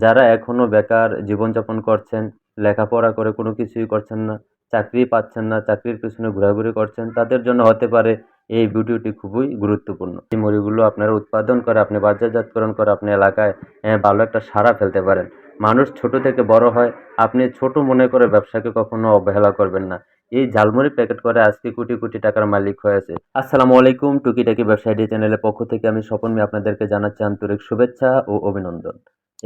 যারা এখনো বেকার জীবনযাপন করছেন, লেখাপড়া করে কোনো কিছুই করছেন না, চাকরি পাচ্ছেন না, চাকরির পেছনে ঘোরাঘুরি করছেন, তাদের জন্য হতে পারে এই ভিডিওটি খুবই গুরুত্বপূর্ণ। এই মুড়িগুলো আপনারা উৎপাদন করে, আপনি বাজারজাতকরণ করে আপনি এলাকায় ভালো একটা সাড়া ফেলতে পারেন। মানুষ ছোট থেকে বড় হয়, আপনি ছোট মনে করে ব্যবসাকে কখনো অবহেলা করবেন না। এই ঝালমুড়ি প্যাকেট করে আজকে কোটি, কোটি টাকার মালিক হয়েছে। আসসালামু আলাইকুম, টুকিটাকি ব্যবসা আইডি চ্যানেলের পক্ষ থেকে আমি স্বপন মিয়া আপনাদেরকে জানাচ্ছি আন্তরিক শুভেচ্ছা ও অভিনন্দন।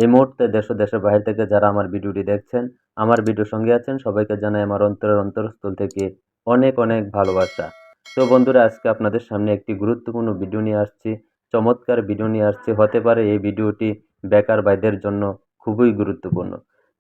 এই মুহূর্তে দেশ ও দেশের বাইরে থেকে যারা আমার ভিডিওটি দেখছেন, আমার ভিডিওর সঙ্গে আছেন, সবাইকে জানাই আমার অন্তরের অন্তরস্থল থেকে অনেক, অনেক ভালোবাসা। তো বন্ধুরা, আজকে আপনাদের সামনে একটি গুরুত্বপূর্ণ ভিডিও নিয়ে আসছি, চমৎকার ভিডিও নিয়ে আসছি। হতে পারে এই ভিডিওটি বেকার ভাইদের জন্য খুবই গুরুত্বপূর্ণ।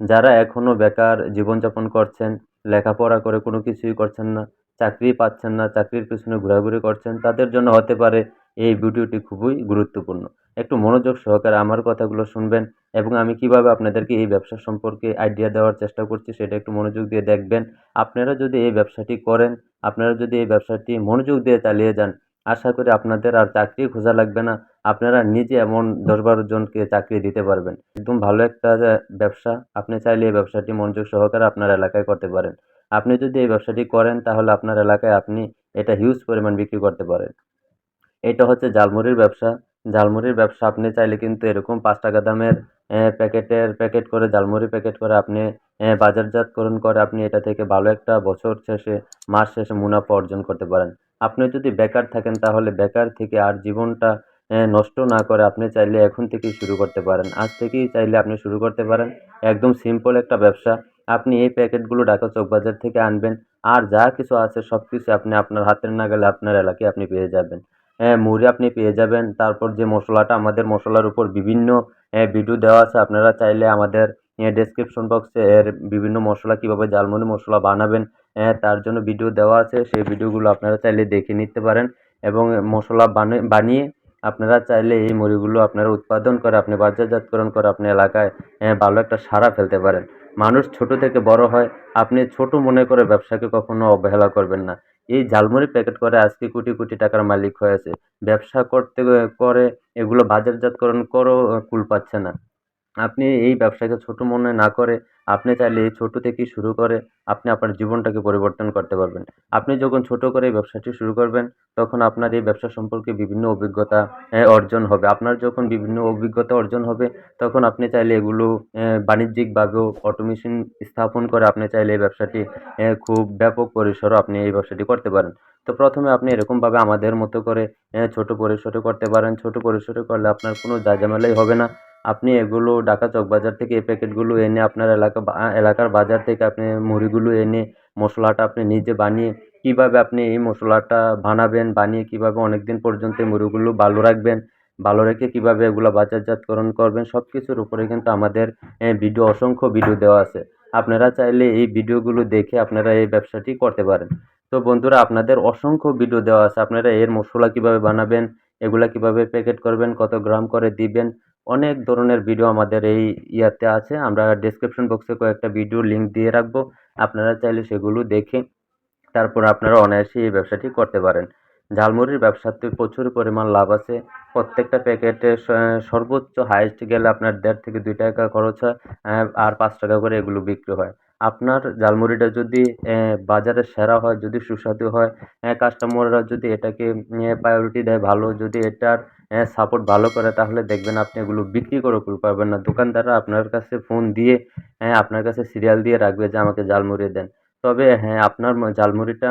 যারা এখনো বেকার জীবনযাপন করছেন, লেখাপড়া করে কোনো কিছুই করছেন না, চাকরি পাচ্ছেন না, চাকরির পেছনে ঘোরাঘুরি করছেন, তাদের জন্য হতে পারে এই ভিডিওটি খুবই গুরুত্বপূর্ণ। একটু মনোযোগ সহকারে আমার কথাগুলো শুনবেন এবং আমি কিভাবে আপনাদেরকে এই ব্যবসা সম্পর্কে আইডিয়া দেওয়ার চেষ্টা করছি সেটা একটু মনোযোগ দিয়ে দেখবেন। আপনারা যদি এই ব্যবসাটি করেন, আপনারা যদি এই ব্যবসাটি মনোযোগ দিয়ে চালিয়ে যান, আশা করি আপনাদের আর চাকরি খোঁজা লাগবে না। আপনারা নিজে এমন ১০-১২ জনকে চাকরি দিতে পারবেন। একদম ভালো একটা ব্যবসা। আপনি চাইলে এই ব্যবসাটি মনোযোগ সহকারে আপনার এলাকায় করতে পারেন। আপনি যদি এই ব্যবসাটি করেন তাহলে আপনার এলাকায় আপনি এটা হিউজ পরিমাণ বিক্রি করতে পারেন। এটা হচ্ছে ঝালমুড়ির ব্যবসা। ঝালমুড়ির ব্যবসা আপনি চাইলে কিন্তু এরকম ৳৫ দামের প্যাকেট করে ঝালমুড়ি প্যাকেট করে আপনি বাজারজাতকরণ করে আপনি এটা থেকে ভালো একটা বছর শেষে, মাস শেষে মুনাফা অর্জন করতে পারেন। আপনি যদি বেকার থাকেন তাহলে বেকার থেকে আর জীবনটা নষ্ট না করে আপনি চাইলে এখন থেকেই শুরু করতে পারেন। আজ থেকেই চাইলে আপনি শুরু করতে পারেন। একদম সিম্পল একটা ব্যবসা। আপনি এই প্যাকেটগুলো ঢাকা চকবাজার থেকে আনবেন। আর যা কিছু আছে সবকিছু আপনি আপনার হাতের নাগালে আপনার এলাকায় আপনি পেয়ে যাবেন। মুড়ি আপনি পেয়ে যাবেন। তারপর যে মসলাটা আমাদের মসলার উপর বিভিন্ন ভিডিও দেওয়া আছে। আপনারা চাইলে আমাদের ডেসক্রিপশন বক্সে এর বিভিন্ন মসলা কিভাবে ঝালমুড়ি মসলা বানাবেন তার জন্য ভিডিও দেওয়া আছে। সেই ভিডিওগুলো আপনারা চাইলে দেখে নিতে পারেন এবং মসলা বানিয়ে আপনারা চাইলে এই মুড়িগুলো আপনারা উৎপাদন করে আপনি বাজারজাতকরণ করে আপনি এলাকায় ভালো একটা সাড়া ফেলতে পারেন। মানুষ ছোট থেকে বড় হয়, আপনি ছোট মনে করে ব্যবসাকে কখনো অবহেলা করবেন না। এই ঝালমুড়ি প্যাকেট করে আজকে কোটি, কোটি টাকার মালিক হয়েছে। ব্যবসা করতে করে এগুলো বাজারজাতকরণ করেও কুল পাচ্ছে না। আপনি এই ব্যবসাকে ছোট মনে না করে আপনি চাইলে এই ছোট থেকেই শুরু করে আপনি আপনার জীবনটাকে পরিবর্তন করতে পারবেন। আপনি যখন ছোট করে এই ব্যবসাটি শুরু করবেন, তখন আপনার এই ব্যবসা সম্পর্কে বিভিন্ন অভিজ্ঞতা অর্জন হবে। আপনার যখন বিভিন্ন অভিজ্ঞতা অর্জন হবে, তখন আপনি চাইলে এগুলো বাণিজ্যিকভাবেও অটোমেশন স্থাপন করে আপনি চাইলে এই ব্যবসাটি খুব ব্যাপক পরিসরেও আপনি এই ব্যবসাটি করতে পারেন। তো ১ম এ আপনি এরকমভাবে আমাদের মতো করে ছোট পরিসরে করতে পারেন। ছোট পরিসরে করলে আপনার কোনো ঝামেলাই হবে না। আপনি এগুলো ঢাকা চকবাজার থেকে এই প্যাকেটগুলো এনে আপনার এলাকার বাজার থেকে আপনি মুড়িগুলো এনে মসলাটা আপনি নিজে বানিয়ে কিভাবে আপনি এই মসলাটা বানাবেন, বানিয়ে কিভাবে অনেকদিন পর্যন্ত এই মুড়িগুলো ভালো রাখবেন, ভালো রেখে কিভাবে এগুলা বাজারজাতকরণ করবেন সবকিছুর উপরে কিন্তু আমাদের অসংখ্য ভিডিও দেওয়া আছে। আপনারা চাইলে এই ভিডিওগুলো দেখে আপনারা এই ব্যবসাটি করতে পারেন। তো বন্ধুরা, আপনাদের অসংখ্য ভিডিও দেওয়া আছে। আপনারা এর মসলা কিভাবে বানাবেন, এগুলা কিভাবে প্যাকেট করবেন, কত গ্রাম করে দিবেন, অনেক ধরনের ভিডিও আমাদের এই ইয়াতে আছে। আমরা ডেসক্রিপশন বক্সে কয়েকটা ভিডিও লিংক দিয়ে রাখবো। আপনারা চাইলে সেগুলো দেখে তারপর আপনারা অনায়াসে এই ব্যবসাটি করতে পারেন। ঝালমুড়ির ব্যবসাতে প্রচুর পরিমাণ লাভ আছে। প্রত্যেকটা প্যাকেটে সর্বোচ্চ হাইয়েস্ট গেলে আপনার ৳১.৫ থেকে ৳২ খরচ হয়। আর ৳৫ করে এগুলো বিক্রি হয়। আপনার ঝালমুড়িটা যদি বাজারে সেরা হয়, যদি সুস্বাদু হয়, কাস্টমাররা যদি এটাকে প্রায়োরিটি দেয় ভালো, যদি এটার সাপোর্ট ভালো করে তাহলে দেখবেন আপনি এগুলো বিক্রি করেও কুল পাবেন না। দোকানদাররা আপনার কাছে ফোন দিয়ে আপনার কাছে সিরিয়াল দিয়ে রাখবে যে আমাকে ঝালমুড়ি দেন। তবে হ্যাঁ, আপনার ঝালমুড়িটা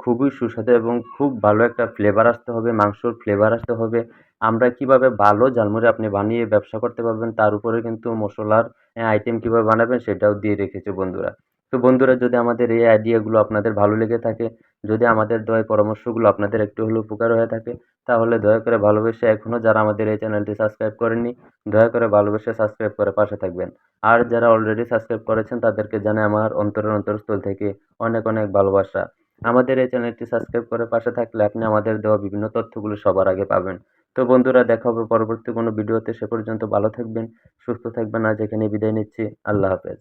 খুবই সুস্বাদু এবং খুব ভালো একটা ফ্লেভার আসতে হবে, মাংসর ফ্লেভার আসতে হবে। আমরা কিভাবে ভালো ঝালমুড়ি আপনি বানিয়ে ব্যবসা করতে পারবেন তার উপরে কিন্তু মসলার আইটেম কিভাবে বানাবেন সেটাও দিয়ে রেখেছি বন্ধুরা। তো বন্ধুরা, যদি আমাদের এই আইডিয়াগুলো আপনাদের ভালো লেগে থাকে, যদি আমাদের দেওয়া এই পরামর্শগুলো আপনাদের একটু হলেও উপকার হয়ে থাকে, তাহলে দয়া করে ভালোবেসে এখনও যারা আমাদের এই চ্যানেলটি সাবস্ক্রাইব করেননি, দয়া করে ভালোবেসে সাবস্ক্রাইব করে পাশে থাকবেন। আর যারা অলরেডি সাবস্ক্রাইব করেছেন তাদেরকে জানাই আমার অন্তরের অন্তরস্থল থেকে অনেক, অনেক ভালোবাসা। আমাদের এই চ্যানেলটি সাবস্ক্রাইব করে পাশে থাকলে আপনি আমাদের দেওয়া বিভিন্ন তথ্যগুলো সবার আগে পাবেন। তো বন্ধুরা, দেখা হবে পরবর্তী কোনো ভিডিওতে। সে পর্যন্ত ভালো থাকবেন, সুস্থ থাকবেন। আজ এখানেই বিদায় নিচ্ছি। আল্লাহ হাফেজ।